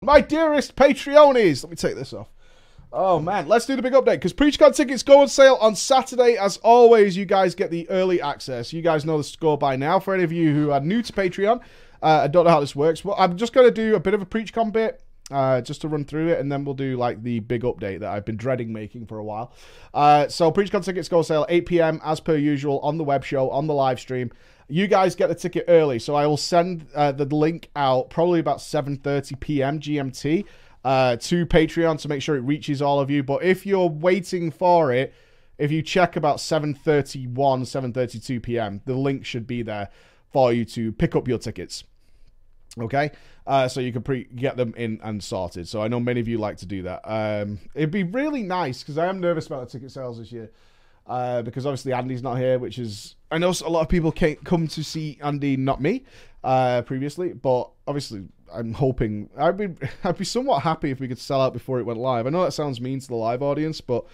My dearest Patreonies, let me take this off. Oh man, let's do the big update because Preachcon tickets go on sale on Saturday. As always, you guys get the early access. You guys know the score by now. For any of you who are new to Patreon, I don't know how this works. Well, I'm just going to do a bit of a Preachcon bit just to run through it, and then we'll do like the big update that I've been dreading making for a while. So Preachcon tickets go on sale 8 p.m. as per usual on the web show, on the live stream. You guys get the ticket early, so I will send the link out probably about 7:30 p.m. GMT to Patreon to make sure it reaches all of you. But if you're waiting for it, if you check about 7:31, 7:32 p.m., the link should be there for you to pick up your tickets. Okay, so you can get them in and sorted. So I know many of you like to do that. It'd be really nice because I am nervous about the ticket sales this year. Because obviously Andy's not here, which is, I know a lot of people can't come to see Andy, not me, previously, but obviously I'm hoping, I'd be somewhat happy if we could sell out before it went live. I know that sounds mean to the live audience, but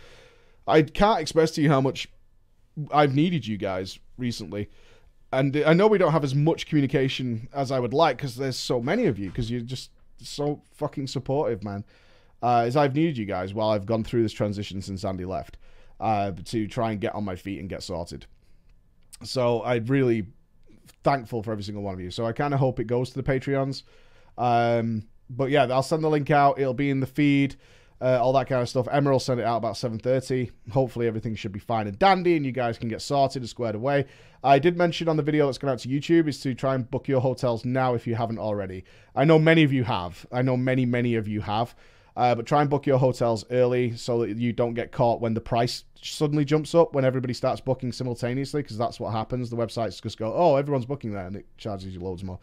I can't express to you how much I've needed you guys recently. And I know we don't have as much communication as I would like because there's so many of you, because you're just so fucking supportive, man. As I've needed you guys while I've gone through this transition since Andy left. To try and get on my feet and get sorted. So I'm really thankful for every single one of you. So I kind of hope it goes to the Patreons. But yeah, I'll send the link out. It'll be in the feed, all that kind of stuff. Emma will send it out about 7:30. Hopefully everything should be fine and dandy and you guys can get sorted and squared away. I did mention on the video that's going out to YouTube is to try and book your hotels now if you haven't already. I know many of you have. I know many of you have. But try and book your hotels early so that you don't get caught when the price suddenly jumps up when everybody starts booking simultaneously, because that's what happens. The websites just go, oh, everyone's booking there, and it charges you loads more.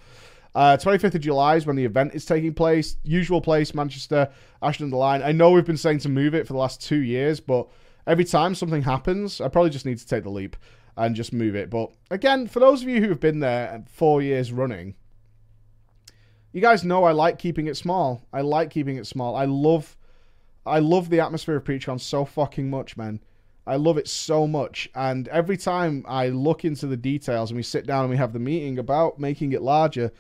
25th of July is when the event is taking place. Usual place, Manchester, Ashton, the Lyne. I know we've been saying to move it for the last 2 years, but every time something happens, I probably just need to take the leap and just move it. But again, for those of you who have been there 4 years running, you guys know I like keeping it small. I like keeping it small. I love the atmosphere of Preachcon so fucking much, man. I love it so much. And every time I look into the details and we sit down and we have the meeting about making it larger,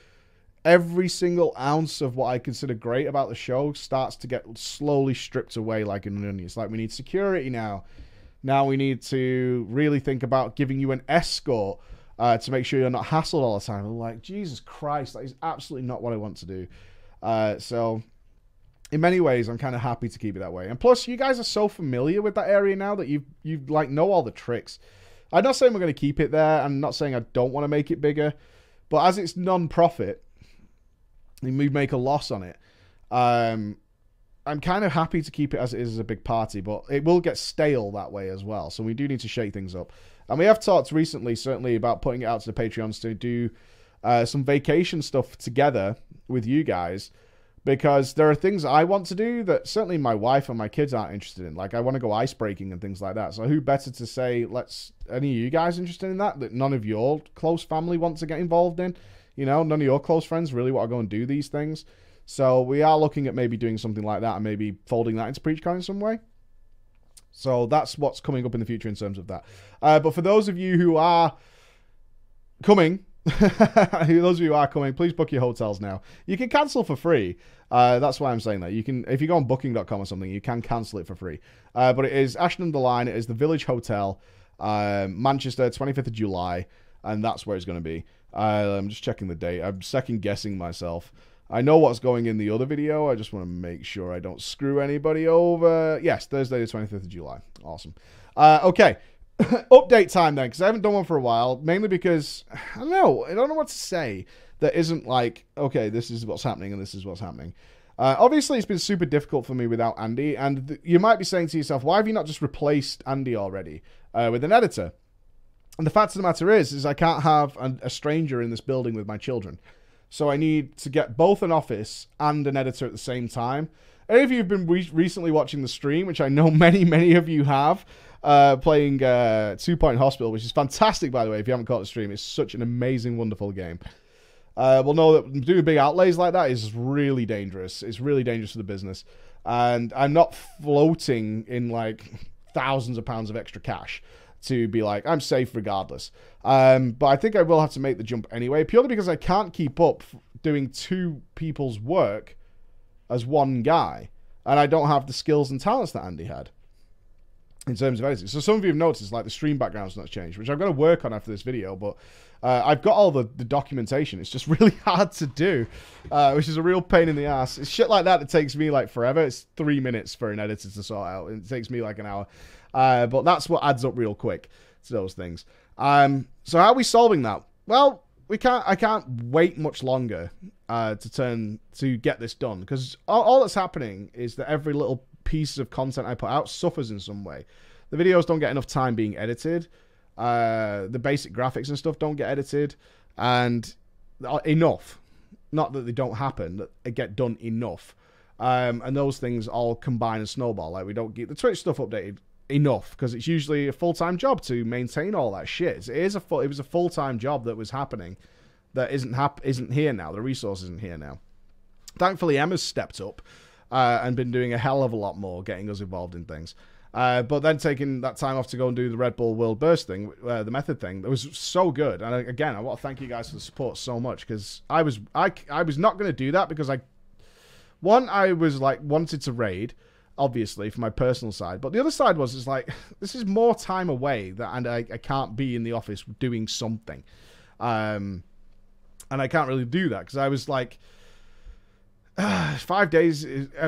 every single ounce of what I consider great about the show starts to get slowly stripped away like an onion. It's like, we need security now. Now we need to really think about giving you an escort. To make sure you're not hassled all the time. I'm like, Jesus Christ, that is absolutely not what I want to do. So, in many ways, I'm kind of happy to keep it that way. And plus, you guys are so familiar with that area now that you like know all the tricks. I'm not saying we're going to keep it there. I'm not saying I don't want to make it bigger. But as it's non-profit, and we make a loss on it, I'm kind of happy to keep it as it is as a big party. But it will get stale that way as well. So we do need to shake things up. And we have talked recently, certainly, about putting it out to the Patreons to do some vacation stuff together with you guys. Because there are things I want to do that certainly my wife and my kids aren't interested in. Like, I want to go ice breaking and things like that. So who better to say, any of you guys interested in that? That none of your close family want to get involved in? You know, none of your close friends really want to go and do these things. So we are looking at maybe doing something like that and maybe folding that into Preachcon in some way. So that's what's coming up in the future in terms of that. But for those of you who are coming, please book your hotels now. You can cancel for free. That's why I'm saying that. You can, if you go on booking.com or something, you can cancel it for free. But it is Ashton the Lyne. It is the Village Hotel, Manchester, 25th of July. And that's where it's going to be. I'm just checking the date. I'm second guessing myself. I know what's going in the other video. I just want to make sure I don't screw anybody over. Yes, Thursday the 25th of July. Awesome. Okay. Update time then, because I haven't done one for a while. Mainly because, I don't know what to say that isn't like, okay, this is what's happening and this is what's happening. Obviously, it's been super difficult for me without Andy. And you might be saying to yourself, why have you not just replaced Andy already with an editor? And the fact of the matter is I can't have a stranger in this building with my children. So I need to get both an office and an editor at the same time. Any of you have been recently watching the stream, which I know many of you have, playing 2 Point Hospital, which is fantastic, by the way, if you haven't caught the stream. It's such an amazing, wonderful game. We'll know that doing big outlays like that is really dangerous. It's really dangerous for the business. And I'm not floating in like thousands of pounds of extra cash to be like, I'm safe regardless. But I think I will have to make the jump anyway, purely because I can't keep up doing two people's work as one guy, and I don't have the skills and talents that Andy had in terms of editing. So some of you have noticed, like, the stream background's not changed, which I've got to work on after this video, but I've got all the documentation. It's just really hard to do, which is a real pain in the ass. It's shit like that that takes me, like, forever. It's 3 minutes for an editor to sort out, and it takes me, like, an hour. But that's what adds up real quick to those things. So how are we solving that? Well, I can't wait much longer to get this done, because all that's happening is that every little piece of content I put out suffers in some way. The videos don't get enough time being edited. The basic graphics and stuff don't get edited, and enough. Not that they don't happen, that they get done enough. And those things all combine and snowball. Like, we don't get the Twitch stuff updated enough, because it's usually a full-time job to maintain all that shit. It was a full-time job that was happening that isn't here now. The resource isn't here now. Thankfully, Emma's stepped up and been doing a hell of a lot more, getting us involved in things. But then taking that time off to go and do the Red Bull World Burst thing, the method thing, that was so good. And again, I want to thank you guys for the support so much, because I was not going to do that because I was like wanted to raid, obviously, for my personal side. But the other side was like, this is more time away and I can't be in the office doing something. And I can't really do that because I was like, 5 days.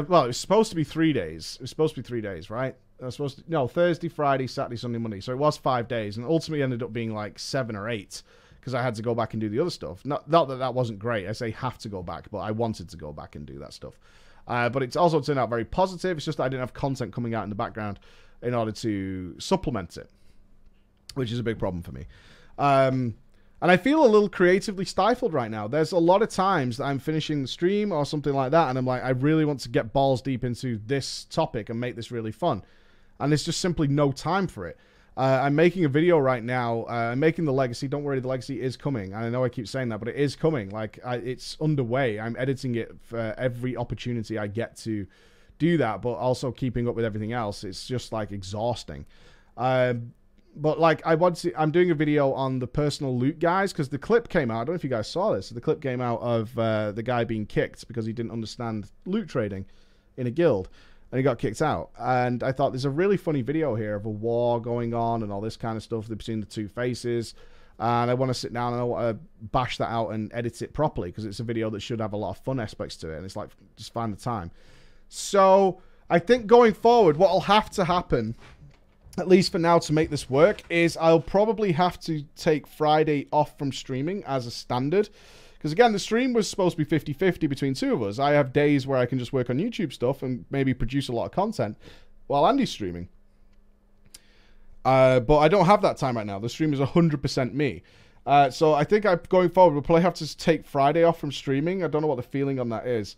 Well, it was supposed to be 3 days. It was supposed to be 3 days, right? Thursday, Friday, Saturday, Sunday, Monday. So it was 5 days, and ultimately ended up being like 7 or 8 because I had to go back and do the other stuff. Not that wasn't great. I say have to go back, but I wanted to go back and do that stuff. But it's also turned out very positive. It's just that I didn't have content coming out in the background in order to supplement it, which is a big problem for me. And I feel a little creatively stifled right now. There's a lot of times that I'm finishing the stream or something like that, and I'm like, I really want to get balls deep into this topic and make this really fun. And there's just simply no time for it. I'm making a video right now. I'm making the Legacy. Don't worry, the Legacy is coming. And I know I keep saying that, but it is coming. Like, it's underway. I'm editing it for every opportunity I get to do that, but also keeping up with everything else. It's just, like, exhausting. But, like, I'm doing a video on the personal loot guys, because the clip came out. I don't know if you guys saw this. The clip came out of the guy being kicked because he didn't understand loot trading in a guild, and he got kicked out. And I thought there's a really funny video here of a war going on and all this kind of stuff between the two faces. And I want to sit down and I want to bash that out and edit it properly, because it's a video that should have a lot of fun aspects to it. And it's like, just find the time. So I think going forward, what will have to happen, at least for now, to make this work, is I'll probably have to take Friday off from streaming as a standard. Because, again, the stream was supposed to be 50-50 between two of us. I have days where I can just work on YouTube stuff and maybe produce a lot of content while Andy's streaming. But I don't have that time right now. The stream is 100% me. So I think going forward, we'll probably have to take Friday off from streaming. I don't know what the feeling on that is.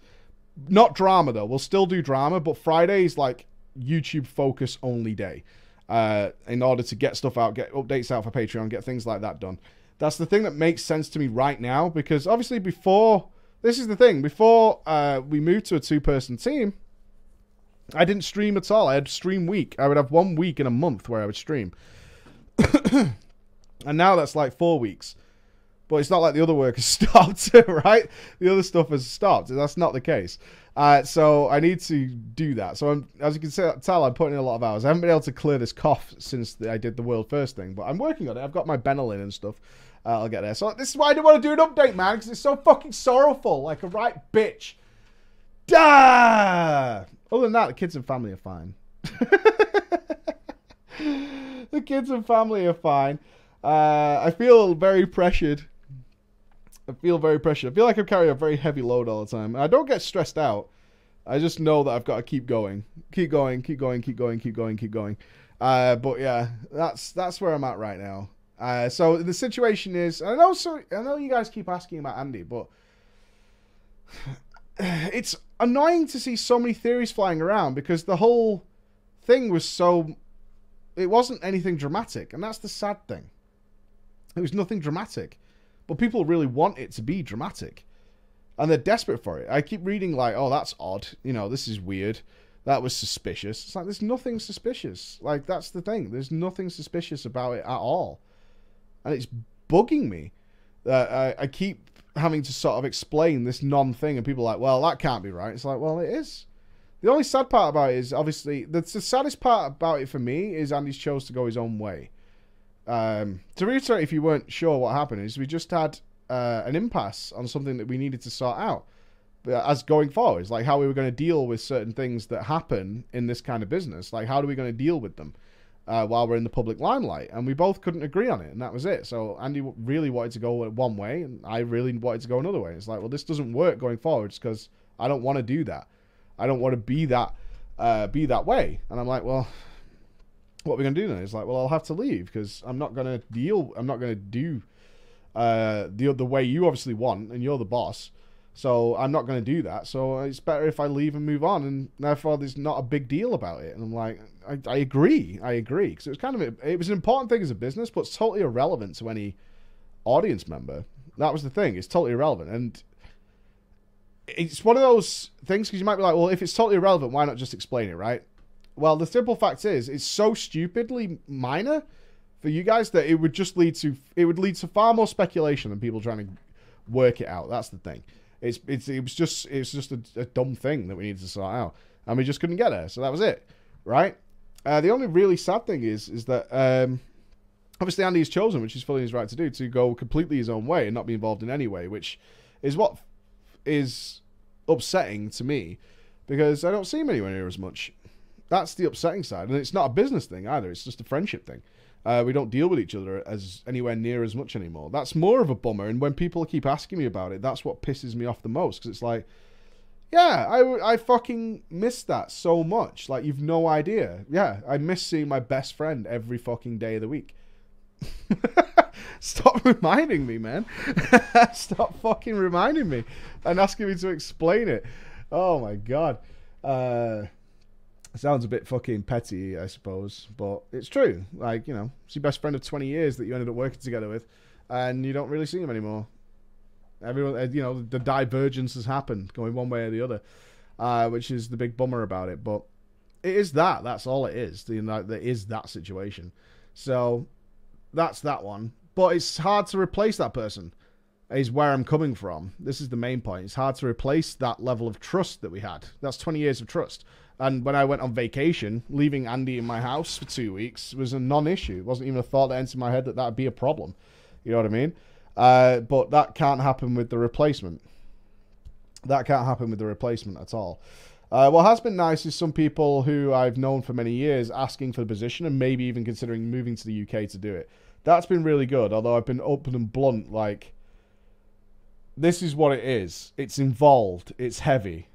Not drama, though. We'll still do drama, but Friday is like YouTube focus only day. In order to get stuff out, get updates out for Patreon, get things like that done. That's the thing that makes sense to me right now, because obviously this is the thing, before we moved to a 2-person team, I didn't stream at all. I had stream week. I would have 1 week in a month where I would stream. And now that's like 4 weeks. But it's not like the other work has stopped, right? The other stuff has stopped. That's not the case. So I need to do that. So as you can tell, I'm putting in a lot of hours. I haven't been able to clear this cough since I did the world first thing, but I'm working on it. I've got my Benylin and stuff. I'll get there. So this is why I didn't want to do an update, man, because it's so fucking sorrowful, like a right bitch. Other than that, the kids and family are fine. The kids and family are fine. I feel very pressured. I feel like I'm carrying a very heavy load all the time. I don't get stressed out. I just know that I've got to keep going. Keep going. But yeah, that's where I'm at right now. So the situation is, I know you guys keep asking about Andy, but it's annoying to see so many theories flying around, because the whole thing was it wasn't anything dramatic, and that's the sad thing. It was nothing dramatic. But people really want it to be dramatic. And they're desperate for it. I keep reading like, oh, that's odd. You know, this is weird. That was suspicious. It's like, there's nothing suspicious. Like, that's the thing. There's nothing suspicious about it at all. And it's bugging me. I keep having to sort of explain this non-thing, and people are like, well, that can't be right. It's like, well, it is. The only sad part about it is, obviously, the saddest part about it for me is Andy's chose to go his own way. To reiterate, if you weren't sure what happened, is we just had an impasse on something that we needed to sort out. But as going forwards, like how we were going to deal with certain things that happen in this kind of business. Like, how are we going to deal with them while we're in the public limelight? And we both couldn't agree on it, and that was it. So Andy really wanted to go one way, and I really wanted to go another way. It's like, well, this doesn't work going forwards because I don't want to do that. I don't want to be that way. And I'm like, well, what are we going to do then? It's like, well, I'll have to leave because I'm not going to do the way you obviously want, and you're the boss. So I'm not going to do that. So it's better if I leave and move on. And therefore, there's not a big deal about it. And I'm like, I agree. Because it was it was an important thing as a business, but it's totally irrelevant to any audience member. That was the thing. It's totally irrelevant. And it's one of those things, because you might be like, well, if it's totally irrelevant, why not just explain it, right? Well, the simple fact is, it's so stupidly minor for you guys that it would just lead to far more speculation than people trying to work it out. That's the thing. It was just a dumb thing that we needed to sort out, and we just couldn't get there. So that was it, right? The only really sad thing is that obviously Andy has chosen, which is fully his right to do, to go completely his own way and not be involved in any way, which is what is upsetting to me, because I don't see him anywhere near as much. That's the upsetting side, and it's not a business thing either. It's just a friendship thing. We don't deal with each other as anywhere near as much anymore. That's more of a bummer. And when people keep asking me about it, that's what pisses me off the most. Because it's like, yeah, I fucking miss that so much. Like, you've no idea. Yeah, I miss seeing my best friend every fucking day of the week. Stop reminding me, man. Stop fucking reminding me and asking me to explain it. Oh, my God. Sounds a bit fucking petty, I suppose, but it's true. Like, you know, it's your best friend of 20 years that you ended up working together with, and you don't really see him anymore. Everyone, you know, the divergence has happened, going one way or the other, which is the big bummer about it. But it is that. That's all it is. There is that situation. So that's that one. But it's hard to replace that person, is where I'm coming from. This is the main point. It's hard to replace that level of trust that we had. That's 20 years of trust. And when I went on vacation, leaving Andy in my house for 2 weeks was a non-issue. It wasn't even a thought that entered my head that would be a problem. You know what I mean? But that can't happen with the replacement. That can't happen with the replacement at all. What has been nice is some people who I've known for many years asking for the position and maybe even considering moving to the UK to do it. That's been really good, although I've been open and blunt, like, this is what it is. It's involved. It's heavy.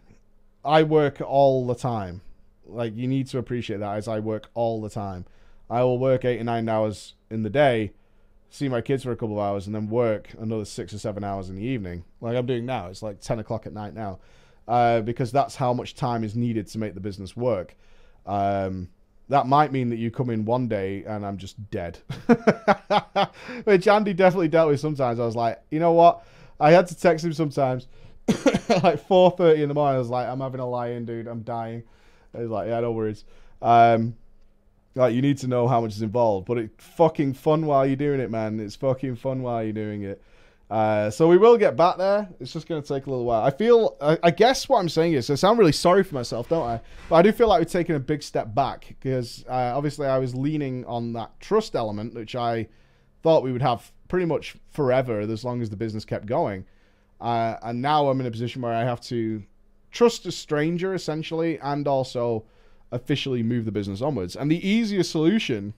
I work all the time. Like, you need to appreciate that, as I work all the time. I will work 8 or 9 hours in the day, see my kids for a couple of hours, and then work another 6 or 7 hours in the evening. Like I'm doing now. It's like 10 o'clock at night now. Because that's how much time is needed to make the business work. That might mean that you come in one day and I'm just dead. Which Andy definitely dealt with sometimes. I was like, you know what? I had to text him sometimes. Like 4:30 in the morning, I was like, I'm having a lie-in, dude. I'm dying. He's like, yeah, no worries. Like, you need to know how much is involved, but it's fucking fun while you're doing it, man. It's fucking fun while you're doing it. So we will get back there. It's just going to take a little while. I guess what I'm saying is, I sound really sorry for myself, don't I? But I do feel like we've taken a big step back, because obviously I was leaning on that trust element, which I thought we would have pretty much forever, as long as the business kept going. And now I'm in a position where I have to trust a stranger, essentially, and also officially move the business onwards. And the easiest solution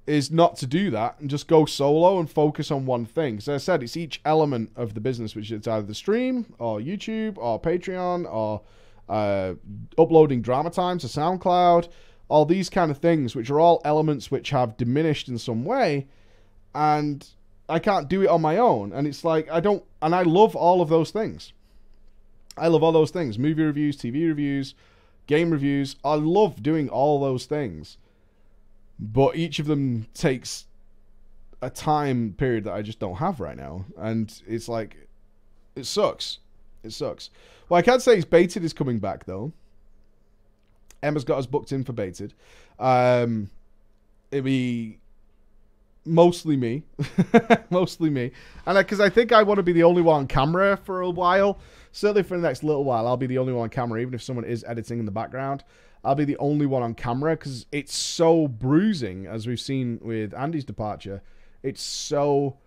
is not to do that and just go solo and focus on one thing. So as I said, it's each element of the business, which is either the stream or YouTube or Patreon or uploading drama time to SoundCloud, all these kind of things, which are all elements which have diminished in some way. And I can't do it on my own. And it's like, I love all of those things. I love all those things. Movie reviews, TV reviews, game reviews. I love doing all those things. But each of them takes a time period that I just don't have right now. And it's like, it sucks. It sucks. Well, I can't say Baited is coming back, though. Emma's got us booked in for Baited. It'll be Mostly me. Mostly me. And because I think I want to be the only one on camera for a while. Certainly for the next little while, I'll be the only one on camera. Even if someone is editing in the background, I'll be the only one on camera because it's so bruising, as we've seen with Andy's departure. It's so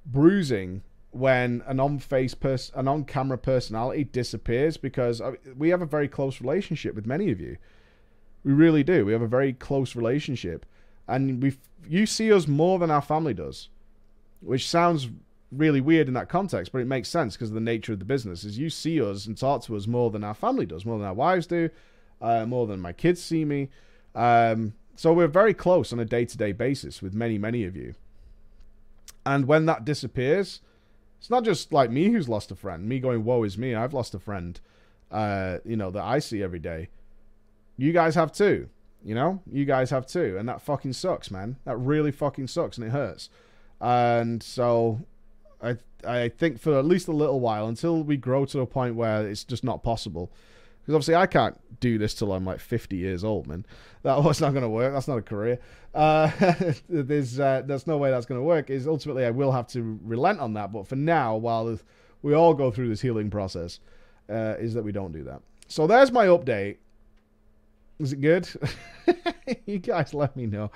bruising when an on-camera personality disappears, because we have a very close relationship with many of you. We really do. We have a very close relationship. And you see us more than our family does, which sounds really weird in that context, but it makes sense because of the nature of the business. Is you see us and talk to us more than our family does, more than our wives do, more than my kids see me. So we're very close on a day-to-day basis with many, many of you. And when that disappears, it's not just like me who's lost a friend, me going, woe is me, I've lost a friend, that I see every day. You guys have too. You guys have too. And that fucking sucks, man. That really fucking sucks, and it hurts. And so I think for at least a little while, until we grow to a point where it's just not possible. Because obviously I can't do this till I'm like 50 years old, man. That's not going to work. That's not a career. There's no way that's going to work. Is ultimately I will have to relent on that. But for now, while we all go through this healing process, is that we don't do that. So there's my update. Is it good? You guys let me know.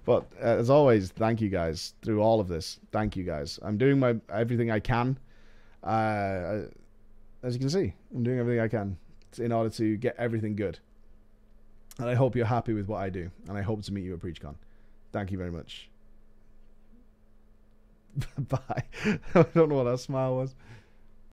But as always, thank you guys through all of this. Thank you guys. I'm doing everything I can. As you can see, I'm doing everything I can in order to get everything good. And I hope you're happy with what I do. And I hope to meet you at Preachcon. Thank you very much. Bye. I don't know what that smile was.